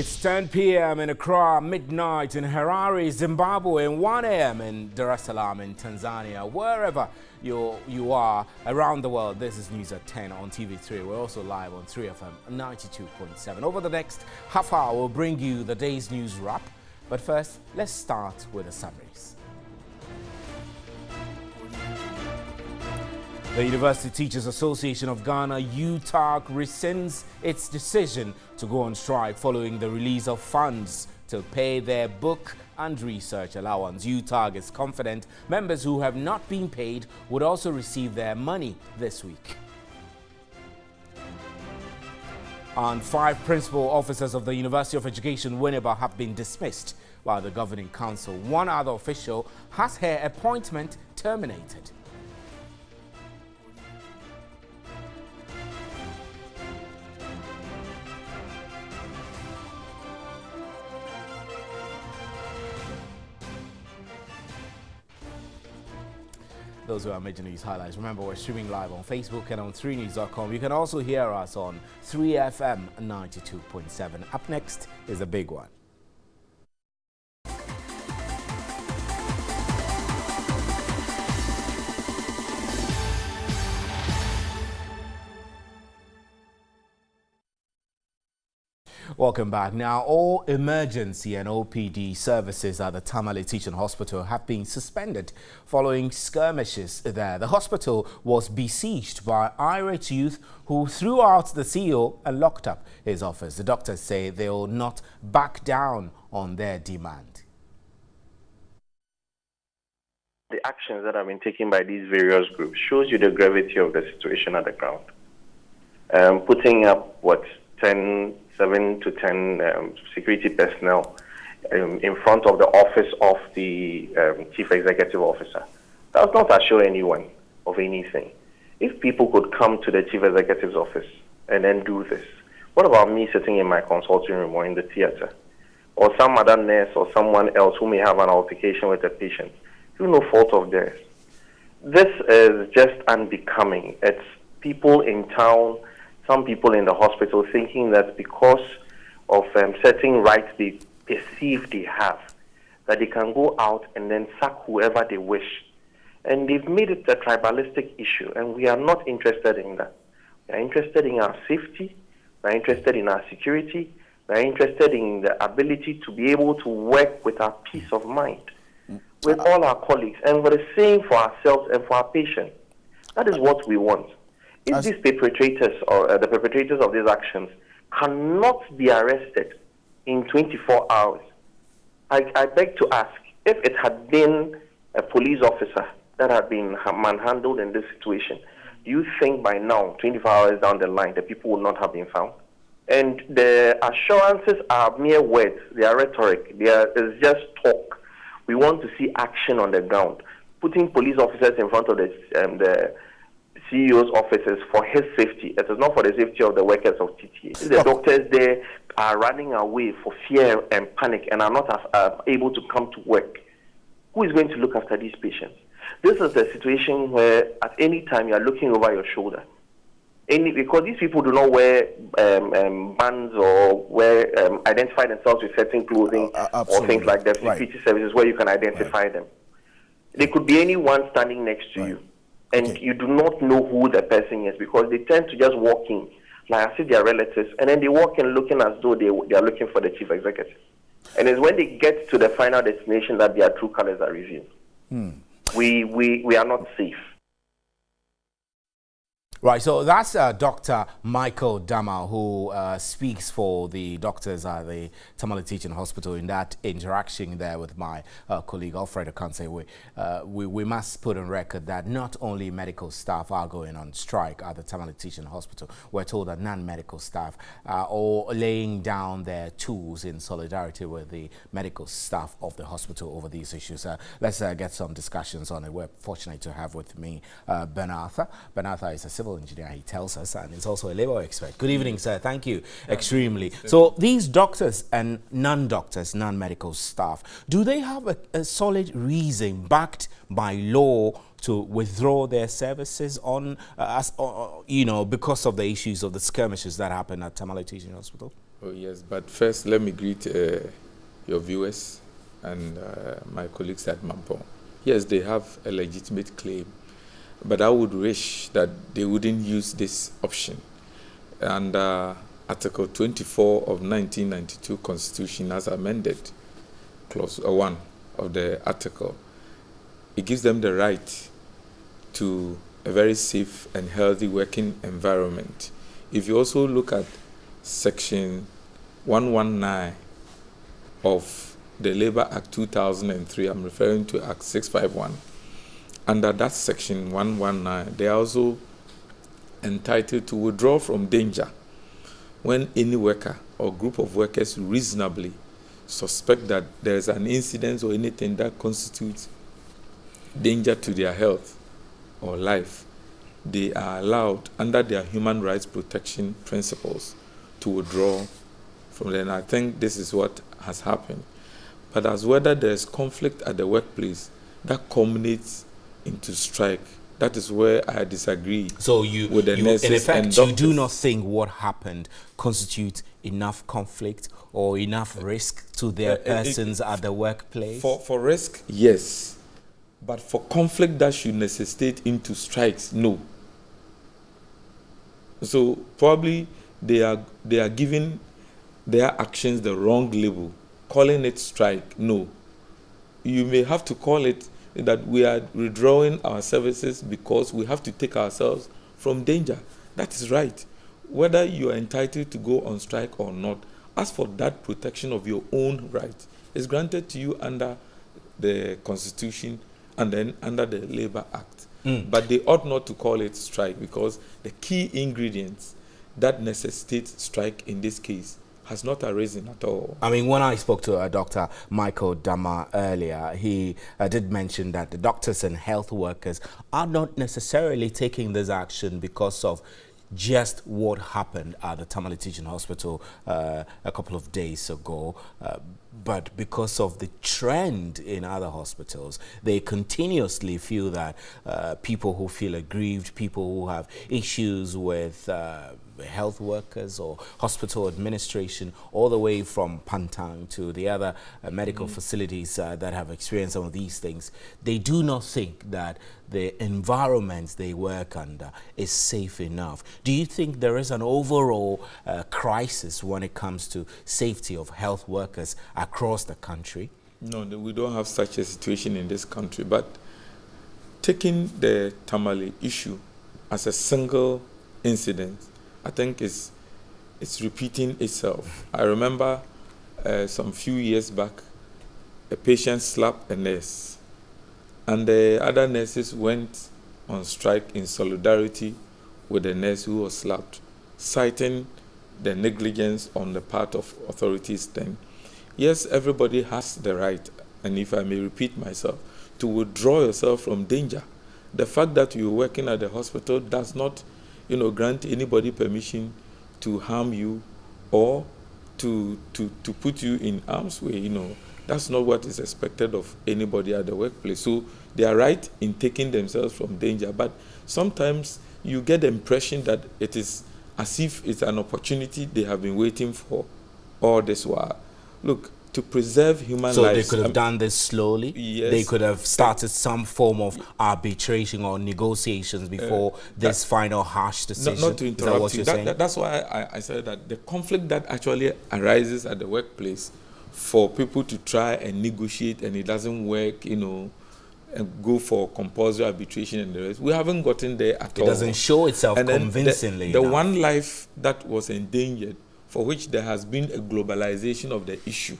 It's 10 p.m. in Accra, midnight in Harare, Zimbabwe, and 1 a.m. in Dar es Salaam in Tanzania. Wherever you are around the world, this is NEWSAT10 on TV3. We're also live on 3FM 92.7. Over the next half hour, we'll bring you the day's news wrap. But first, let's start with the summaries. The University Teachers Association of Ghana, UTAG, rescinds its decision to go on strike following the release of funds to pay their book and research allowance. UTAG is confident members who have not been paid would also receive their money this week. And 5 principal officers of the University of Education, Winneba, have been dismissed by the governing council. One other official has her appointment terminated. Those were our major news highlights. Remember, we're streaming live on Facebook and on 3news.com. You can also hear us on 3FM 92.7. Up next is a big one. Welcome back. Now, all emergency and OPD services at the Tamale Teaching Hospital have been suspended following skirmishes there. The hospital was besieged by irate youth who threw out the CEO and locked up his office. The doctors say they will not back down on their demand. The actions that have been taken by these various groups shows you the gravity of the situation at the ground. Putting up, 7 to 10 security personnel in front of the office of the chief executive officer does not assure anyone of anything. If people could come to the chief executive's office and then do this, what about me sitting in my consulting room or in the theater? Or some other nurse or someone else who may have an altercation with a patient through no fault of theirs? This is just unbecoming. It's people in town, some people in the hospital thinking that because of certain rights they perceive they have, that they can go out and then sack whoever they wish. And they've made it a tribalistic issue, and we are not interested in that. We are interested in our safety, we are interested in our security, we are interested in the ability to be able to work with our peace of mind, with all our colleagues, and we're the same for ourselves and for our patients. That is what we want. If these perpetrators or the perpetrators of these actions cannot be arrested in 24 hours, I beg to ask, if it had been a police officer that had been manhandled in this situation, do you think by now, 24 hours down the line, the people would not have been found? And the assurances are mere words, they are rhetoric, it's just talk. We want to see action on the ground. Putting police officers in front of the CEO's offices for his safety. It is not for the safety of the workers of TTA. The doctors there are running away for fear and panic and are not able to come to work. Who is going to look after these patients? This is the situation where at any time you are looking over your shoulder. Because these people do not wear bands or identify themselves with certain clothing or things like that. Security services where you can identify them. There could be anyone standing next to you. And you do not know who the person is because they tend to just walk in like as if they are relatives, and then they walk in looking as though they are looking for the chief executive. And it's when they get to the final destination that their true colors are revealed. We are not safe. Right, so that's Dr. Michael Dama, who speaks for the doctors at the Tamale Teaching Hospital in that interaction there with my colleague Alfred Akansay. We must put on record that not only medical staff are going on strike at the Tamale Teaching Hospital. We're told that non-medical staff are all laying down their tools in solidarity with the medical staff of the hospital over these issues. Let's get some discussions on it. We're fortunate to have with me Ben Arthur. Ben Arthur is a civil engineer, he tells us, and is also a labor expert. Good evening, sir. Thank you extremely. So these doctors and non-doctors, non-medical staff, do they have a solid reason backed by law to withdraw their services on, because of the issues of the skirmishes that happened at Tamale Teaching Hospital? Oh, yes, but first let me greet your viewers and my colleagues at Mampong. Yes, they have a legitimate claim, but I would wish that they wouldn't use this option. And Article 24 of 1992 Constitution, as amended, Clause 1 of the article, it gives them the right to a very safe and healthy working environment. If you also look at Section 119 of the Labor Act 2003, I'm referring to Act 651, under that Section 119, they are also entitled to withdraw from danger when any worker or group of workers reasonably suspect that there is an incident or anything that constitutes danger to their health or life. They are allowed, under their human rights protection principles, to withdraw from them. I think this is what has happened. But as whether there is conflict at the workplace that culminates into strike, that is where I disagree. So with the nurses in effect, and you do not think what happened constitutes enough conflict or enough risk to their persons at the workplace? For risk, yes. But for conflict that should necessitate into strikes, no. So probably they are giving their actions the wrong label, calling it strike. No. You may have to call it that we are withdrawing our services because we have to take ourselves from danger. That is right. Whether you are entitled to go on strike or not, as for that protection of your own right, is granted to you under the Constitution and then under the Labor Act. But they ought not to call it strike, because the key ingredients that necessitate strike in this case has not arisen at all. I mean, when I spoke to Dr. Michael Dama earlier, he did mention that the doctors and health workers are not necessarily taking this action because of just what happened at the Tamale Teaching Hospital a couple of days ago, but because of the trend in other hospitals. They continuously feel that people who feel aggrieved, people who have issues with health workers or hospital administration, all the way from Pantang to the other medical facilities that have experienced some of these things, they do not think that the environment they work under is safe enough. Do you think there is an overall crisis when it comes to safety of health workers across the country? No, we don't have such a situation in this country, but taking the Tamale issue as a single incident, I think it's repeating itself. I remember some few years back, a patient slapped a nurse, and the other nurses went on strike in solidarity with the nurse who was slapped, citing the negligence on the part of authorities then. Yes, everybody has the right, and if I may repeat myself, to withdraw yourself from danger. The fact that you're working at the hospital does not grant anybody permission to harm you or to put you in harm's way. That's not what is expected of anybody at the workplace. So they are right in taking themselves from danger, but sometimes you get the impression that it is as if it's an opportunity they have been waiting for all this while. Look, to preserve human lives. So they could have done this slowly? Yes. They could have started some form of arbitration or negotiations before this final harsh decision? Not to interrupt Is that what you. you're saying? That's why I said that the conflict that actually arises at the workplace for people to try and negotiate and it doesn't work, and go for compulsory arbitration and the rest, we haven't gotten there at all. It doesn't show itself convincingly. The one life that was endangered, for which there has been a globalization of the issue,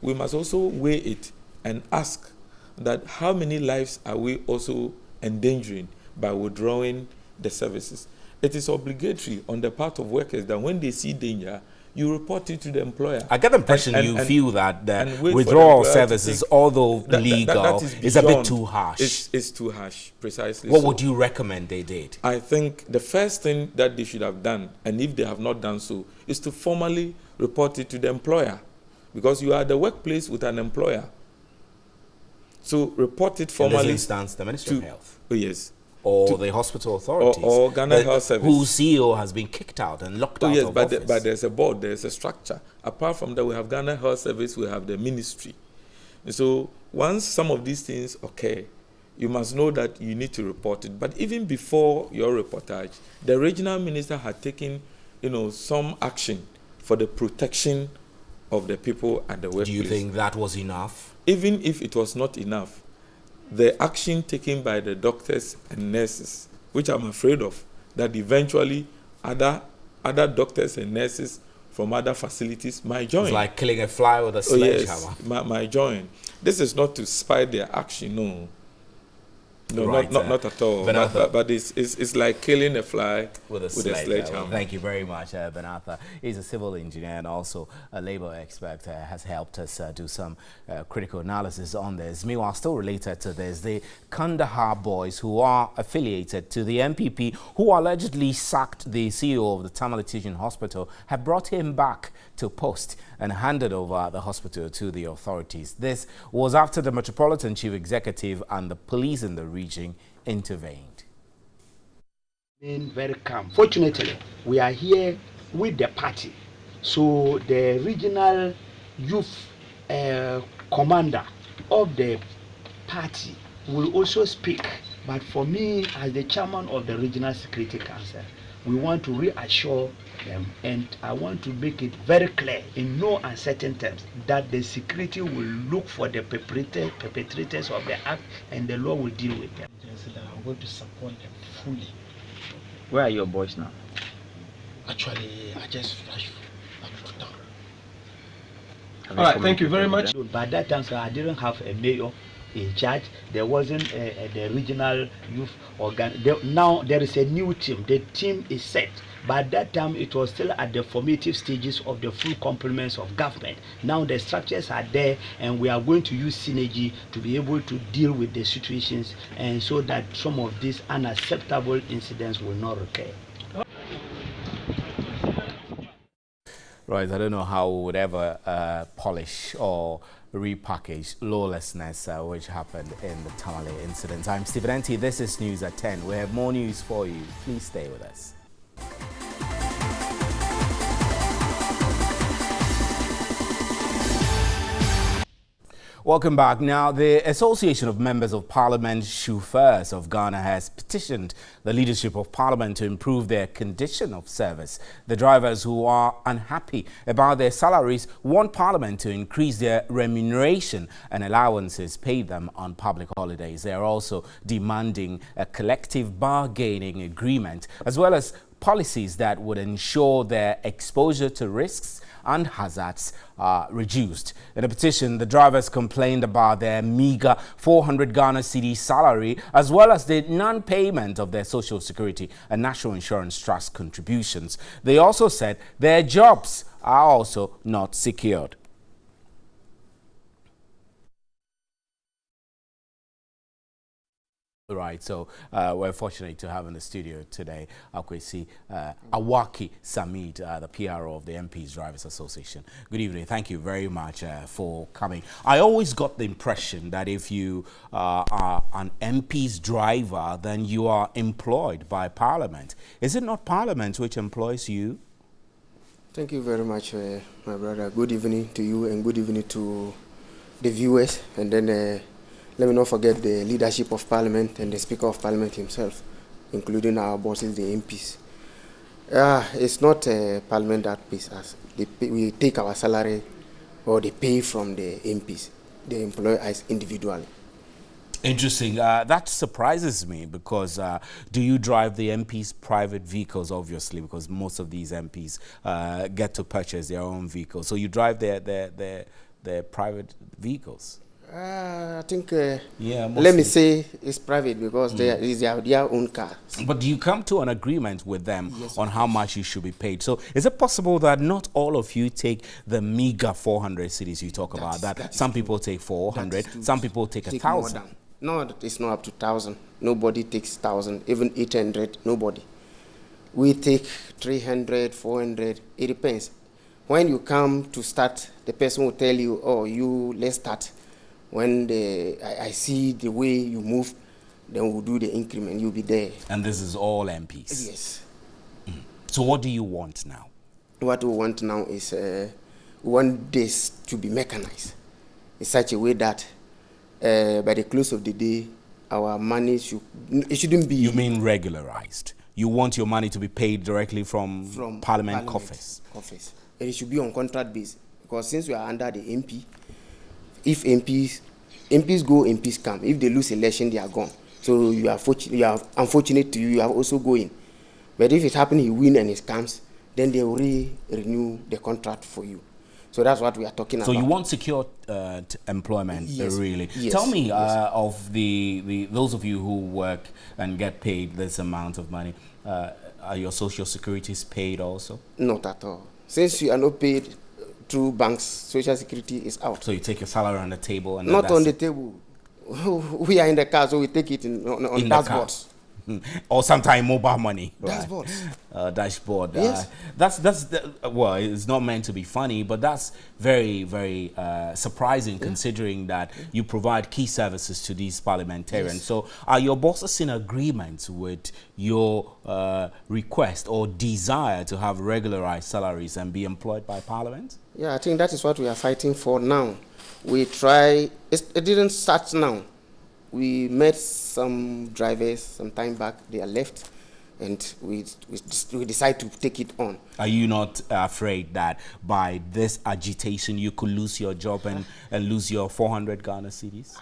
we must also weigh it and ask that how many lives are we also endangering by withdrawing the services? It is obligatory on the part of workers that when they see danger, you report it to the employer. I get the impression you feel that the withdrawal services, although legal, is a bit too harsh. It's too harsh, precisely. What would you recommend they did? I think the first thing that they should have done, and if they have not done so, is to formally report it to the employer. Because you are at the workplace with an employer. So report it formally. In this instance, the Ministry of Health. Oh, yes. or the hospital authorities, or Ghana Health Service, whose CEO has been kicked out and locked out of office. But there's a board, there's a structure. Apart from that, we have Ghana Health Service, we have the ministry. And so once some of these things occur, you must know that you need to report it. But even before your reportage, the regional minister had taken, some action for the protection of the people at the workplace. Do you think that was enough? Even if it was not enough, the action taken by the doctors and nurses, which I'm afraid of, that eventually other doctors and nurses from other facilities might join. It's like killing a fly with a sledgehammer. Yes, might join. This is not to spy their action, no. No, right, not at all. But it's like killing a fly with a sledgehammer. Thank you very much, Ben Arthur. He's a civil engineer and also a labor expert. Has helped us do some critical analysis on this. Meanwhile, still related to this, the Kandahar boys who are affiliated to the MPP, who allegedly sacked the CEO of the Tamale Teaching Hospital, have brought him back to post and handed over the hospital to the authorities. This was after the Metropolitan Chief Executive and the police in the region intervened. Very calm. Fortunately, we are here with the party. So the regional youth commander of the party will also speak. But for me, as the chairman of the Regional Security Council, we want to reassure them, and I want to make it very clear in no uncertain terms that the security will look for the perpetrators of the act, and the law will deal with them. I'm going to support them fully. Where are your boys now? Actually, I just rushed down. All right, thank you very much. By that time, so I didn't have a mayor in charge. There wasn't the regional youth organ. Now there is a new team. The team is set. By that time, it was still at the formative stages of the full complements of government. Now the structures are there, and we are going to use synergy to be able to deal with the situations, and so that some of these unacceptable incidents will not recur. Right, I don't know how we would ever polish or repackage lawlessness which happened in the Tamale incident. I'm Stephen Enti. This is News at 10. We have more news for you. Please stay with us. Welcome back. Now, the Association of Members of Parliament Chauffeurs of Ghana has petitioned the leadership of Parliament to improve their condition of service. The drivers who are unhappy about their salaries want Parliament to increase their remuneration and allowances paid them on public holidays. They are also demanding a collective bargaining agreement, as well as policies that would ensure their exposure to risks and hazards are reduced. In a petition, the drivers complained about their meager 400 Ghana cedi salary, as well as the non-payment of their Social Security and National Insurance Trust contributions. They also said their jobs are also not secured. Right, so we're fortunate to have in the studio today Akwesi Awaki Samid, the PRO of the MPs Drivers Association. Good evening. Thank you very much for coming. I always got the impression that if you are an MP's driver, then you are employed by Parliament. Is it not Parliament which employs you? Thank you very much, my brother. Good evening to you and good evening to the viewers. And then let me not forget the leadership of Parliament and the Speaker of Parliament himself, including our bosses, the MPs. It's not Parliament that pays us. We take our salary or they pay from the MPs. They employ us individually. Interesting. That surprises me because do you drive the MPs' private vehicles, obviously, because most of these MPs get to purchase their own vehicles. So you drive their private vehicles? I think, yeah, let me say it's private because they are their own car. But you come to an agreement with them on how much you should be paid. So is it possible that not all of you take the meager 400 cedis you talk about? That some people take 400, some people take 1,000. No, it's not up to 1,000. Nobody takes 1,000, even 800, nobody. We take 300, 400, it depends. When you come to start, the person will tell you, oh, let's start. When I see the way you move, then we'll do the increment. You'll be there. And this is all MPs? Yes. So what do you want now? What we want now is we want this to be mechanized in such a way that by the close of the day, our money shouldn't be... You mean regularized? You want your money to be paid directly from Parliament coffers? And it should be on contract basis, because since we are under the MP, if MPs go, MPs come. If they lose election, they are gone. So you are unfortunate to you are also going. But if it happens, he win and it comes, then they will renew the contract for you. So that's what we are talking about. So you want secure employment, yes. really? Yes. Tell me, of those of you who work and get paid this amount of money, are your social securities paid also? Not at all. Since you are not paid through banks, social security is out. So you take your salary on the table? And not on the table. We are in the car, so we take it on dashboards. Or sometimes mobile money. Dashboards. Right? Dashboard. Yes. Well, it's not meant to be funny, but that's very, very surprising, considering that you provide key services to these parliamentarians. Yes. So are your bosses in agreement with your request or desire to have regularized salaries and be employed by Parliament? Yeah, I think that is what we are fighting for now. We try, it didn't start now. We met some drivers some time back, they are left, and we decided to take it on. Are you not afraid that by this agitation you could lose your job and lose your 400 Ghana cedis?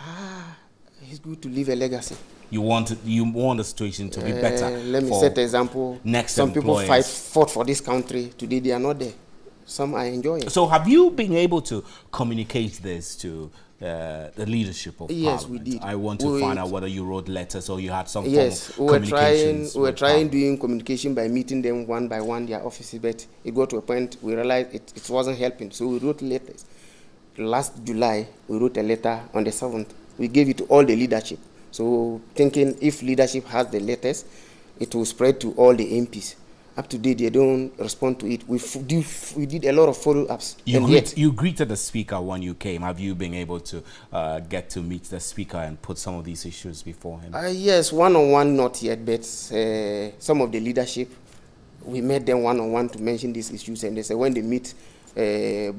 It's good to leave a legacy. You want the situation to be better. Let me set an example. Some people fought for this country. Today they are not there. Some are enjoying. So have you been able to communicate this to the leadership of Parliament? Yes, we did. I want to find out whether you wrote letters or you had some yes, form of communications. We were trying doing communication by meeting them one by one, their offices, but it got to a point we realized it wasn't helping. So we wrote letters. Last July, we wrote a letter on the 7th. We gave it to all the leadership. So thinking if leadership has the letters, it will spread to all the MPs. Up to date, they don't respond to it. We did a lot of follow-ups. You greeted the speaker when you came. Have you been able to get to meet the speaker and put some of these issues before him? Yes, one-on-one, not yet, but some of the leadership, we met them one-on-one to mention these issues, and they said when they meet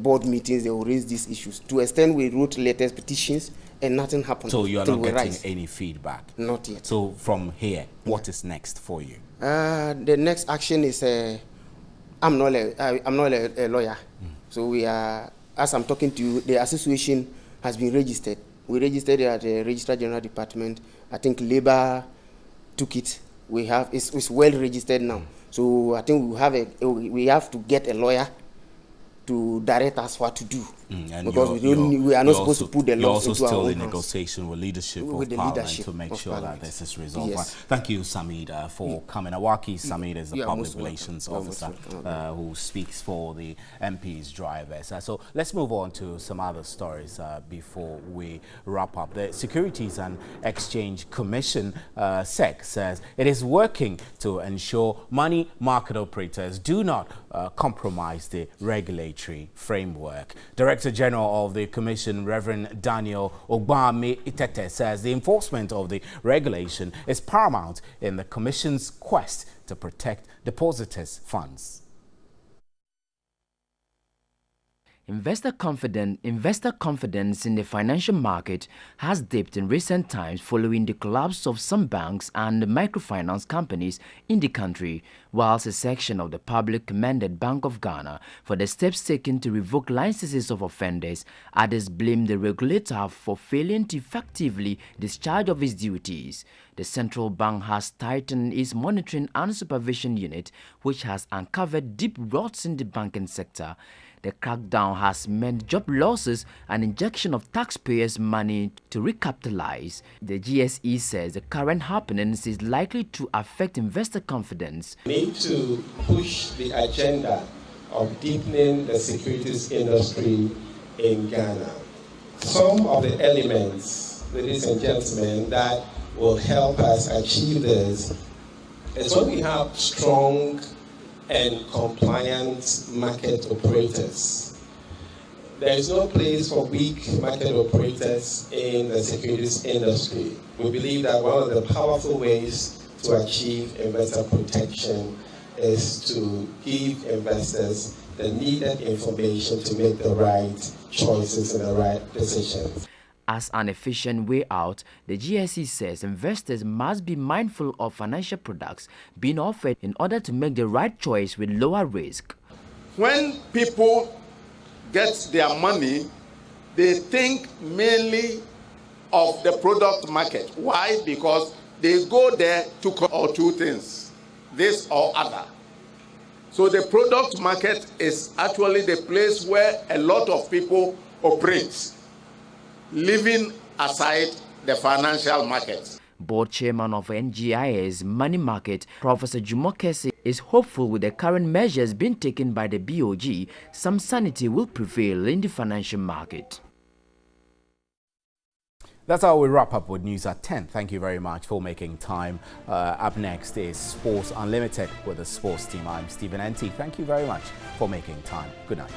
board meetings, they will raise these issues. To extent we wrote letters, petitions, and nothing happened. So you are not getting any feedback? Not yet. So from here, what is next for you? The next action is I'm not a lawyer. So we are, as I'm talking to you, the association has been registered. We registered it at the Registrar General Department. I think Labour took it. It's well registered now. So I think we have to get a lawyer to direct us what to do. Because we are not supposed to put the laws into our own hands. You're also still in negotiation with leadership of Parliament to make sure that this is resolved. Yes. Thank you, Samid, for coming. Awaki Samid is the public relations officer who speaks for the MP's drivers. So let's move on to some other stories before we wrap up. The Securities and Exchange Commission, SEC, says it is working to ensure money market operators do not compromise the regulatory framework. Director General of the Commission, Reverend Daniel Ogbame-Itete, says the enforcement of the regulation is paramount in the Commission's quest to protect depositors' funds. Investor confidence in the financial market has dipped in recent times following the collapse of some banks and microfinance companies in the country, whilst a section of the public commended Bank of Ghana for the steps taken to revoke licenses of offenders. Others blamed the regulator for failing to effectively discharge of its duties. The central bank has tightened its monitoring and supervision unit, which has uncovered deep rots in the banking sector. The crackdown has meant job losses and injection of taxpayers' money to recapitalize. The GSE says the current happenings is likely to affect investor confidence. We need to push the agenda of deepening the securities industry in Ghana. Some of the elements, ladies and gentlemen, that will help us achieve this is when we have strong and compliant market operators. There is no place for weak market operators in the securities industry. We believe that one of the powerful ways to achieve investor protection is to give investors the needed information to make the right choices and the right decisions. As an efficient way out, the GSE says investors must be mindful of financial products being offered in order to make the right choice with lower risk. When people get their money, they think mainly of the product market. Why? Because they go there to or two things, this or other. So the product market is actually the place where a lot of people operate, leaving aside the financial markets. Board chairman of NGIA's Money Market, Professor Jumo Kese, is hopeful with the current measures being taken by the BOG, some sanity will prevail in the financial market. That's how we wrap up with News at 10. Thank you very much for making time. Up next is Sports Unlimited with the sports team. I'm Stephen NT. Thank you very much for making time. Good night.